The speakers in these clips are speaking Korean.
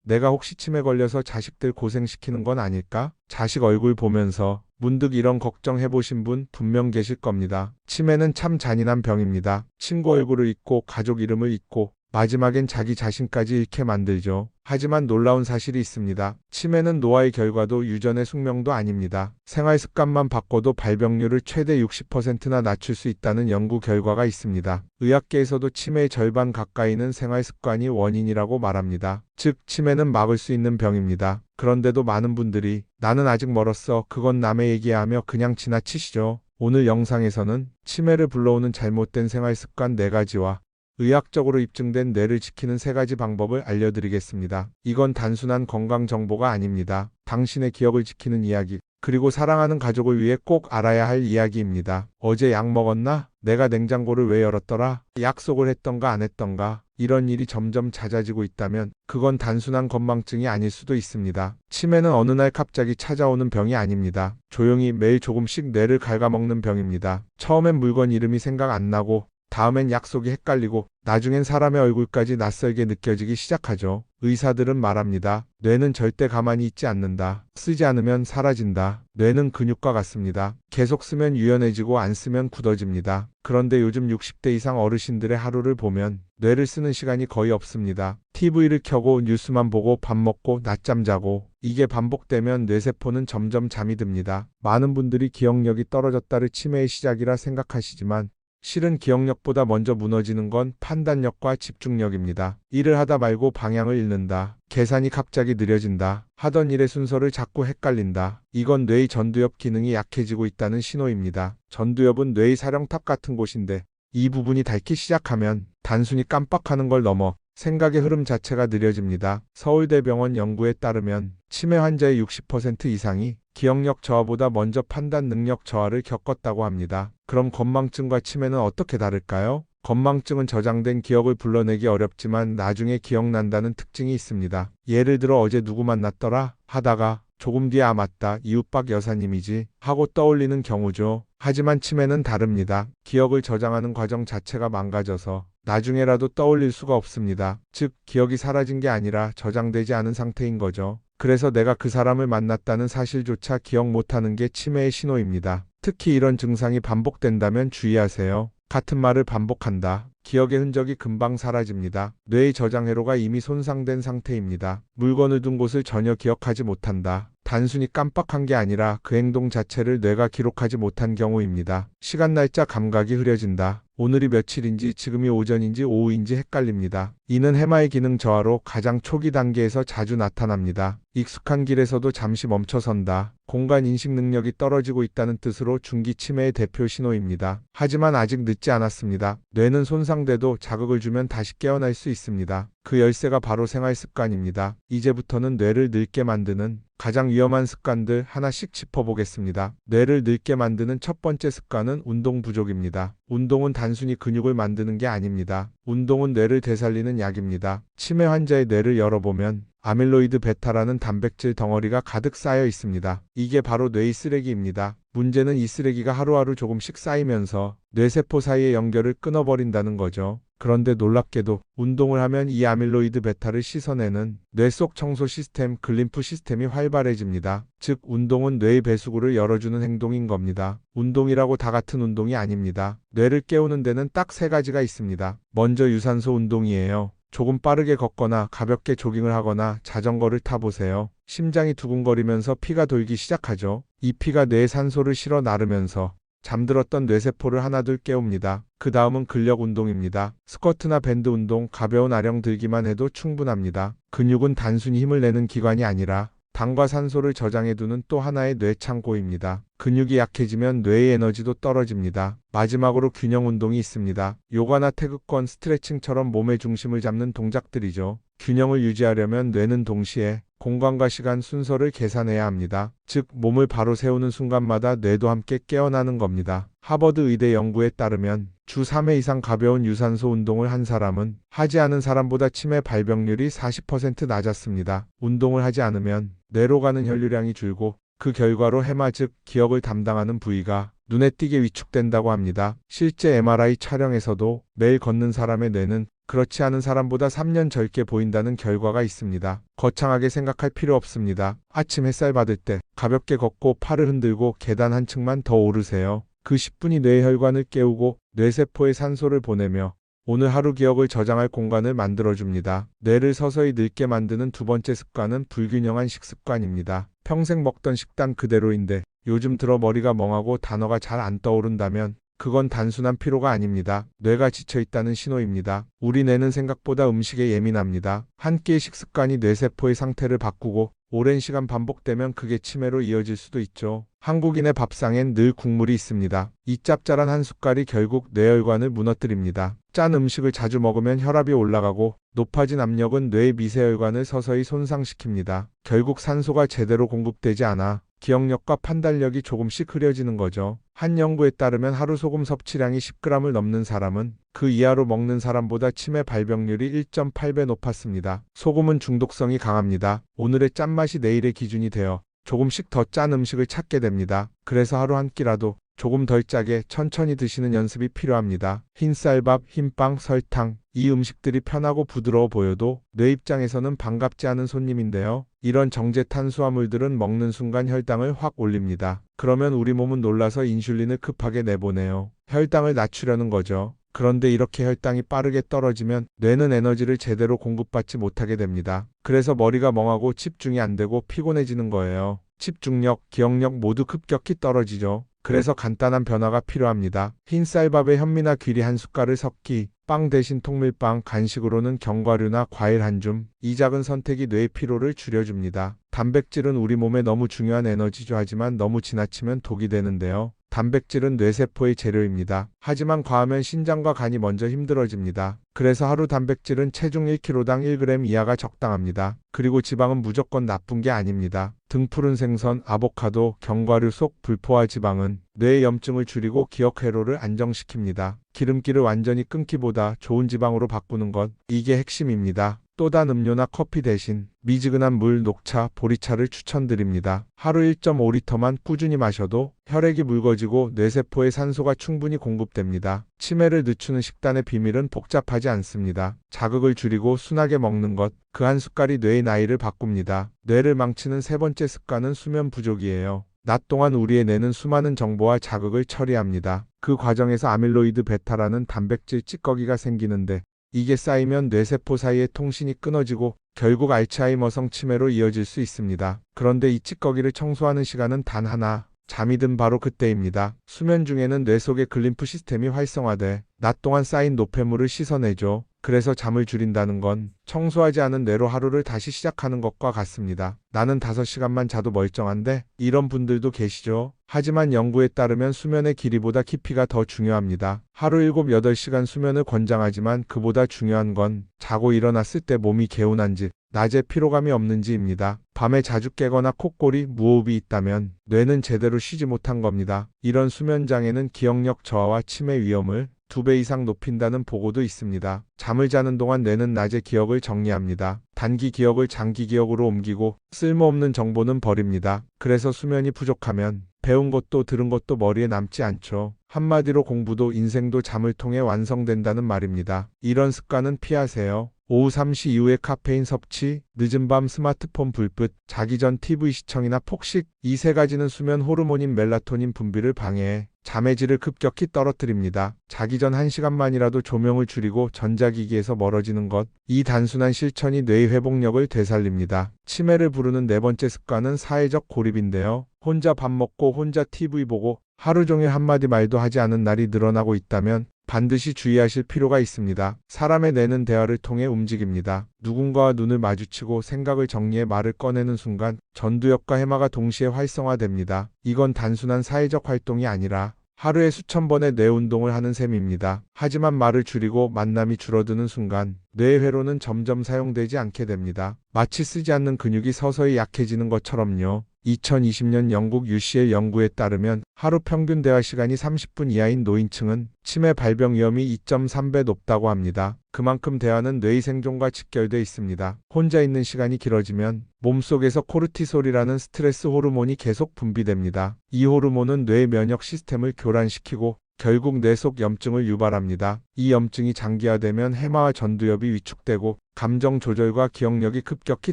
내가 혹시 치매 걸려서 자식들 고생시키는 건 아닐까? 자식 얼굴 보면서 문득 이런 걱정해 보신 분 분명 계실 겁니다. 치매는 참 잔인한 병입니다. 친구 얼굴을 잊고 가족 이름을 잊고 마지막엔 자기 자신까지 잃게 만들죠. 하지만 놀라운 사실이 있습니다. 치매는 노화의 결과도 유전의 숙명도 아닙니다. 생활 습관만 바꿔도 발병률을 최대 60%나 낮출 수 있다는 연구 결과가 있습니다. 의학계에서도 치매의 절반 가까이는 생활 습관이 원인이라고 말합니다. 즉, 치매는 막을 수 있는 병입니다. 그런데도 많은 분들이 나는 아직 멀었어, 그건 남의 얘기야 하며 그냥 지나치시죠. 오늘 영상에서는 치매를 불러오는 잘못된 생활 습관 4가지와 의학적으로 입증된 뇌를 지키는 3가지 방법을 알려드리겠습니다. 이건 단순한 건강 정보가 아닙니다. 당신의 기억을 지키는 이야기, 그리고 사랑하는 가족을 위해 꼭 알아야 할 이야기입니다. 어제 약 먹었나? 내가 냉장고를 왜 열었더라? 약속을 했던가 안 했던가? 이런 일이 점점 잦아지고 있다면 그건 단순한 건망증이 아닐 수도 있습니다. 치매는 어느 날 갑자기 찾아오는 병이 아닙니다. 조용히 매일 조금씩 뇌를 갉아먹는 병입니다. 처음엔 물건 이름이 생각 안 나고 다음엔 약속이 헷갈리고 나중엔 사람의 얼굴까지 낯설게 느껴지기 시작하죠. 의사들은 말합니다. 뇌는 절대 가만히 있지 않는다. 쓰지 않으면 사라진다. 뇌는 근육과 같습니다. 계속 쓰면 유연해지고 안 쓰면 굳어집니다. 그런데 요즘 60대 이상 어르신들의 하루를 보면 뇌를 쓰는 시간이 거의 없습니다. TV를 켜고 뉴스만 보고 밥 먹고 낮잠 자고, 이게 반복되면 뇌세포는 점점 잠이 듭니다. 많은 분들이 기억력이 떨어졌다를 치매의 시작이라 생각하시지만 실은 기억력보다 먼저 무너지는 건 판단력과 집중력입니다. 일을 하다 말고 방향을 잃는다. 계산이 갑자기 느려진다. 하던 일의 순서를 자꾸 헷갈린다. 이건 뇌의 전두엽 기능이 약해지고 있다는 신호입니다. 전두엽은 뇌의 사령탑 같은 곳인데 이 부분이 닳기 시작하면 단순히 깜빡하는 걸 넘어 생각의 흐름 자체가 느려집니다. 서울대병원 연구에 따르면 치매 환자의 60% 이상이 기억력 저하보다 먼저 판단 능력 저하를 겪었다고 합니다. 그럼 건망증과 치매는 어떻게 다를까요? 건망증은 저장된 기억을 불러내기 어렵지만 나중에 기억난다는 특징이 있습니다. 예를 들어 어제 누구 만났더라 하다가 조금 뒤에 맞다, 이웃박 여사님이지 하고 떠올리는 경우죠. 하지만 치매는 다릅니다. 기억을 저장하는 과정 자체가 망가져서 나중에라도 떠올릴 수가 없습니다. 즉, 기억이 사라진 게 아니라 저장되지 않은 상태인 거죠. 그래서 내가 그 사람을 만났다는 사실조차 기억 못하는 게 치매의 신호입니다. 특히 이런 증상이 반복된다면 주의하세요. 같은 말을 반복한다. 기억의 흔적이 금방 사라집니다. 뇌의 저장 회로가 이미 손상된 상태입니다. 물건을 둔 곳을 전혀 기억하지 못한다. 단순히 깜빡한 게 아니라 그 행동 자체를 뇌가 기록하지 못한 경우입니다. 시간 날짜 감각이 흐려진다. 오늘이 며칠인지 지금이 오전인지 오후인지 헷갈립니다. 이는 해마의 기능 저하로 가장 초기 단계에서 자주 나타납니다. 익숙한 길에서도 잠시 멈춰선다. 공간 인식 능력이 떨어지고 있다는 뜻으로 중기 치매의 대표 신호입니다. 하지만 아직 늦지 않았습니다. 뇌는 손상돼도 자극을 주면 다시 깨어날 수 있습니다. 그 열쇠가 바로 생활 습관입니다. 이제부터는 뇌를 늙게 만드는 가장 위험한 습관들 하나씩 짚어보겠습니다. 뇌를 늙게 만드는 첫 번째 습관은 운동 부족입니다. 운동은 단순히 근육을 만드는 게 아닙니다. 운동은 뇌를 되살리는 약입니다. 치매 환자의 뇌를 열어보면 아밀로이드 베타라는 단백질 덩어리가 가득 쌓여 있습니다. 이게 바로 뇌의 쓰레기입니다. 문제는 이 쓰레기가 하루하루 조금씩 쌓이면서 뇌세포 사이의 연결을 끊어버린다는 거죠. 그런데 놀랍게도 운동을 하면 이 아밀로이드 베타를 씻어내는 뇌 속 청소 시스템, 글림프 시스템이 활발해집니다. 즉, 운동은 뇌의 배수구를 열어주는 행동인 겁니다. 운동이라고 다 같은 운동이 아닙니다. 뇌를 깨우는 데는 딱 3가지가 있습니다. 먼저 유산소 운동이에요. 조금 빠르게 걷거나 가볍게 조깅을 하거나 자전거를 타보세요. 심장이 두근거리면서 피가 돌기 시작하죠. 이 피가 뇌에 산소를 실어 나르면서 잠들었던 뇌세포를 하나둘 깨웁니다. 그 다음은 근력 운동입니다. 스쿼트나 밴드 운동, 가벼운 아령 들기만 해도 충분합니다. 근육은 단순히 힘을 내는 기관이 아니라 당과 산소를 저장해두는 또 하나의 뇌 창고입니다. 근육이 약해지면 뇌의 에너지도 떨어집니다. 마지막으로 균형 운동이 있습니다. 요가나 태극권, 스트레칭처럼 몸의 중심을 잡는 동작들이죠. 균형을 유지하려면 뇌는 동시에 공간과 시간 순서를 계산해야 합니다. 즉, 몸을 바로 세우는 순간마다 뇌도 함께 깨어나는 겁니다. 하버드 의대 연구에 따르면 주 3회 이상 가벼운 유산소 운동을 한 사람은 하지 않은 사람보다 치매 발병률이 40% 낮았습니다. 운동을 하지 않으면 뇌로 가는 혈류량이 줄고 그 결과로 해마 즉 기억을 담당하는 부위가 눈에 띄게 위축된다고 합니다. 실제 MRI 촬영에서도 매일 걷는 사람의 뇌는 그렇지 않은 사람보다 3년 젊게 보인다는 결과가 있습니다. 거창하게 생각할 필요 없습니다. 아침 햇살 받을 때 가볍게 걷고 팔을 흔들고 계단 한 층만 더 오르세요. 그 10분이 뇌의 혈관을 깨우고 뇌세포에 산소를 보내며 오늘 하루 기억을 저장할 공간을 만들어줍니다. 뇌를 서서히 늙게 만드는 두 번째 습관은 불균형한 식습관입니다. 평생 먹던 식단 그대로인데 요즘 들어 머리가 멍하고 단어가 잘 안 떠오른다면 그건 단순한 피로가 아닙니다. 뇌가 지쳐있다는 신호입니다. 우리 뇌는 생각보다 음식에 예민합니다. 한 끼의 식습관이 뇌세포의 상태를 바꾸고 오랜 시간 반복되면 그게 치매로 이어질 수도 있죠. 한국인의 밥상엔 늘 국물이 있습니다. 이 짭짤한 한 숟갈이 결국 뇌혈관을 무너뜨립니다. 짠 음식을 자주 먹으면 혈압이 올라가고 높아진 압력은 뇌의 미세혈관을 서서히 손상시킵니다. 결국 산소가 제대로 공급되지 않아 기억력과 판단력이 조금씩 흐려지는 거죠. 한 연구에 따르면 하루 소금 섭취량이 10g을 넘는 사람은 그 이하로 먹는 사람보다 치매 발병률이 1.8배 높았습니다. 소금은 중독성이 강합니다. 오늘의 짠맛이 내일의 기준이 되어 조금씩 더 짠 음식을 찾게 됩니다. 그래서 하루 한 끼라도 조금 덜 짜게 천천히 드시는 연습이 필요합니다. 흰쌀밥, 흰빵, 설탕, 이 음식들이 편하고 부드러워 보여도 뇌 입장에서는 반갑지 않은 손님인데요. 이런 정제 탄수화물들은 먹는 순간 혈당을 확 올립니다. 그러면 우리 몸은 놀라서 인슐린을 급하게 내보내요. 혈당을 낮추려는 거죠. 그런데 이렇게 혈당이 빠르게 떨어지면 뇌는 에너지를 제대로 공급받지 못하게 됩니다. 그래서 머리가 멍하고 집중이 안 되고 피곤해지는 거예요. 집중력, 기억력 모두 급격히 떨어지죠. 그래서 간단한 변화가 필요합니다. 흰쌀밥에 현미나 귀리 한 숟갈을 섞기, 빵 대신 통밀빵, 간식으로는 견과류나 과일 한 줌. 이 작은 선택이 뇌의 피로를 줄여줍니다. 단백질은 우리 몸에 너무 중요한 에너지죠. 하지만 너무 지나치면 독이 되는데요. 단백질은 뇌세포의 재료입니다. 하지만 과하면 신장과 간이 먼저 힘들어집니다. 그래서 하루 단백질은 체중 1kg당 1g 이하가 적당합니다. 그리고 지방은 무조건 나쁜 게 아닙니다. 등푸른 생선, 아보카도, 견과류 속 불포화 지방은 뇌의 염증을 줄이고 기억 회로를 안정시킵니다. 기름기를 완전히 끊기보다 좋은 지방으로 바꾸는 것, 이게 핵심입니다. 또 단 음료나 커피 대신 미지근한 물, 녹차, 보리차를 추천드립니다. 하루 1.5리터만 꾸준히 마셔도 혈액이 묽어지고 뇌세포에 산소가 충분히 공급됩니다. 치매를 늦추는 식단의 비밀은 복잡하지 않습니다. 자극을 줄이고 순하게 먹는 것, 그 한 숟갈이 뇌의 나이를 바꿉니다. 뇌를 망치는 세 번째 습관은 수면 부족이에요. 낮 동안 우리의 뇌는 수많은 정보와 자극을 처리합니다. 그 과정에서 아밀로이드 베타라는 단백질 찌꺼기가 생기는데 이게 쌓이면 뇌세포 사이의 통신이 끊어지고 결국 알츠하이머성 치매로 이어질 수 있습니다. 그런데 이 찌꺼기를 청소하는 시간은 단 하나, 잠이 든 바로 그때입니다. 수면 중에는 뇌 속의 글림프 시스템이 활성화돼 낮 동안 쌓인 노폐물을 씻어내죠. 그래서 잠을 줄인다는 건 청소하지 않은 뇌로 하루를 다시 시작하는 것과 같습니다. 나는 5시간만 자도 멀쩡한데 이런 분들도 계시죠. 하지만 연구에 따르면 수면의 길이보다 깊이가 더 중요합니다. 하루 7, 8시간 수면을 권장하지만 그보다 중요한 건 자고 일어났을 때 몸이 개운한지 낮에 피로감이 없는지입니다. 밤에 자주 깨거나 콧골이, 무호흡이 있다면 뇌는 제대로 쉬지 못한 겁니다. 이런 수면장애는 기억력 저하와 치매 위험을 2배 이상 높인다는 보고도 있습니다. 잠을 자는 동안 뇌는 낮에 기억을 정리합니다. 단기 기억을 장기 기억으로 옮기고 쓸모없는 정보는 버립니다. 그래서 수면이 부족하면 배운 것도 들은 것도 머리에 남지 않죠. 한마디로 공부도 인생도 잠을 통해 완성된다는 말입니다. 이런 습관은 피하세요. 오후 3시 이후의 카페인 섭취, 늦은 밤 스마트폰 불빛, 자기 전 TV 시청이나 폭식, 이 세 가지는 수면 호르몬인 멜라토닌 분비를 방해해 잠의 질을 급격히 떨어뜨립니다. 자기 전 1시간만이라도 조명을 줄이고 전자기기에서 멀어지는 것, 이 단순한 실천이 뇌의 회복력을 되살립니다. 치매를 부르는 네 번째 습관은 사회적 고립인데요. 혼자 밥 먹고 혼자 TV 보고 하루 종일 한마디 말도 하지 않은 날이 늘어나고 있다면 반드시 주의하실 필요가 있습니다. 사람의 뇌는 대화를 통해 움직입니다. 누군가와 눈을 마주치고 생각을 정리해 말을 꺼내는 순간 전두엽과 해마가 동시에 활성화됩니다. 이건 단순한 사회적 활동이 아니라 하루에 수천 번의 뇌 운동을 하는 셈입니다. 하지만 말을 줄이고 만남이 줄어드는 순간 뇌의 회로는 점점 사용되지 않게 됩니다. 마치 쓰지 않는 근육이 서서히 약해지는 것처럼요. 2020년 영국 UCL 연구에 따르면 하루 평균 대화 시간이 30분 이하인 노인층은 치매 발병 위험이 2.3배 높다고 합니다. 그만큼 대화는 뇌의 생존과 직결돼 있습니다. 혼자 있는 시간이 길어지면 몸속에서 코르티솔이라는 스트레스 호르몬이 계속 분비됩니다. 이 호르몬은 뇌의 면역 시스템을 교란시키고 결국 뇌 속 염증을 유발합니다. 이 염증이 장기화되면 해마와 전두엽이 위축되고 감정 조절과 기억력이 급격히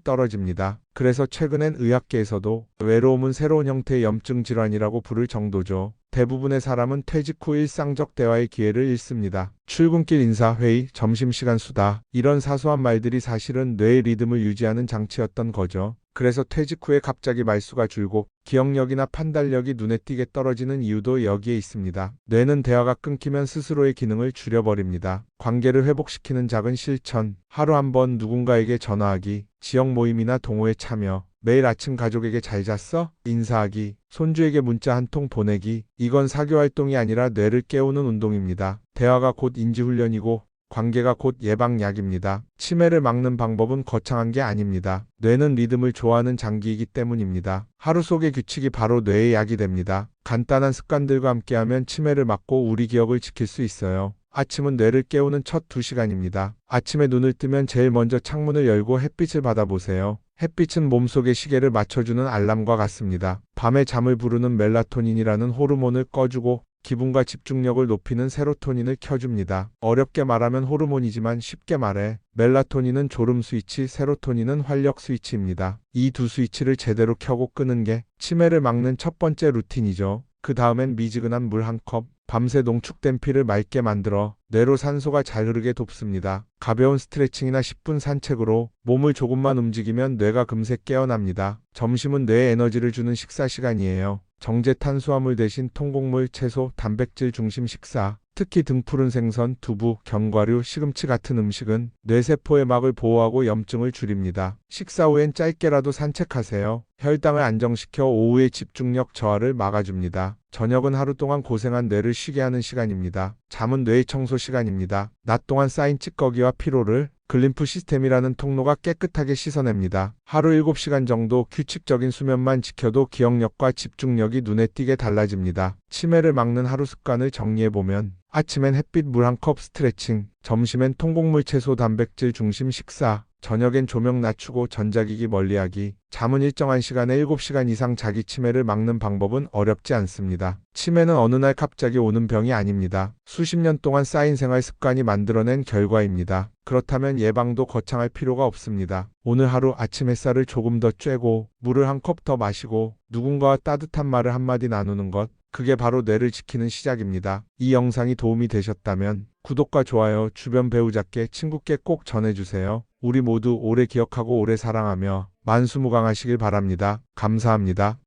떨어집니다. 그래서 최근엔 의학계에서도 외로움은 새로운 형태의 염증 질환이라고 부를 정도죠. 대부분의 사람은 퇴직 후 일상적 대화의 기회를 잃습니다. 출근길 인사, 회의, 점심시간 수다, 이런 사소한 말들이 사실은 뇌의 리듬을 유지하는 장치였던 거죠. 그래서 퇴직 후에 갑자기 말수가 줄고 기억력이나 판단력이 눈에 띄게 떨어지는 이유도 여기에 있습니다. 뇌는 대화가 끊기면 스스로의 기능을 줄여버립니다. 관계를 회복시키는 작은 실천, 하루 한 번 누군가에게 전화하기, 지역 모임이나 동호회 참여, 매일 아침 가족에게 잘 잤어? 인사하기, 손주에게 문자 한 통 보내기, 이건 사교활동이 아니라 뇌를 깨우는 운동입니다. 대화가 곧 인지훈련이고 관계가 곧 예방약입니다. 치매를 막는 방법은 거창한 게 아닙니다. 뇌는 리듬을 좋아하는 장기이기 때문입니다. 하루 속의 규칙이 바로 뇌의 약이 됩니다. 간단한 습관들과 함께하면 치매를 막고 우리 기억을 지킬 수 있어요. 아침은 뇌를 깨우는 첫 2시간입니다. 아침에 눈을 뜨면 제일 먼저 창문을 열고 햇빛을 받아보세요. 햇빛은 몸속의 시계를 맞춰주는 알람과 같습니다. 밤에 잠을 부르는 멜라토닌이라는 호르몬을 꺼주고 기분과 집중력을 높이는 세로토닌을 켜줍니다. 어렵게 말하면 호르몬이지만 쉽게 말해 멜라토닌은 졸음 스위치, 세로토닌은 활력 스위치입니다. 이 두 스위치를 제대로 켜고 끄는 게 치매를 막는 첫 번째 루틴이죠. 그 다음엔 미지근한 물 한 컵, 밤새 농축된 피를 맑게 만들어 뇌로 산소가 잘 흐르게 돕습니다. 가벼운 스트레칭이나 10분 산책으로 몸을 조금만 움직이면 뇌가 금세 깨어납니다. 점심은 뇌에 에너지를 주는 식사 시간이에요. 정제 탄수화물 대신 통곡물, 채소, 단백질 중심 식사, 특히 등푸른 생선, 두부, 견과류, 시금치 같은 음식은 뇌세포의 막을 보호하고 염증을 줄입니다. 식사 후엔 짧게라도 산책하세요. 혈당을 안정시켜 오후의 집중력 저하를 막아줍니다. 저녁은 하루 동안 고생한 뇌를 쉬게 하는 시간입니다. 잠은 뇌의 청소 시간입니다. 낮 동안 쌓인 찌꺼기와 피로를 글림프 시스템이라는 통로가 깨끗하게 씻어냅니다. 하루 7시간 정도 규칙적인 수면만 지켜도 기억력과 집중력이 눈에 띄게 달라집니다. 치매를 막는 하루 습관을 정리해보면 아침엔 햇빛 물 한 컵 스트레칭, 점심엔 통곡물 채소 단백질 중심 식사, 저녁엔 조명 낮추고 전자기기 멀리하기, 잠은 일정한 시간에 7시간 이상 자기 치매를 막는 방법은 어렵지 않습니다. 치매는 어느 날 갑자기 오는 병이 아닙니다. 수십 년 동안 쌓인 생활 습관이 만들어낸 결과입니다. 그렇다면 예방도 거창할 필요가 없습니다. 오늘 하루 아침 햇살을 조금 더 쬐고 물을 한 컵 더 마시고 누군가와 따뜻한 말을 한마디 나누는 것, 그게 바로 뇌를 지키는 시작입니다. 이 영상이 도움이 되셨다면 구독과 좋아요, 주변 배우자께, 친구께 꼭 전해주세요. 우리 모두 오래 기억하고 오래 사랑하며 만수무강하시길 바랍니다. 감사합니다.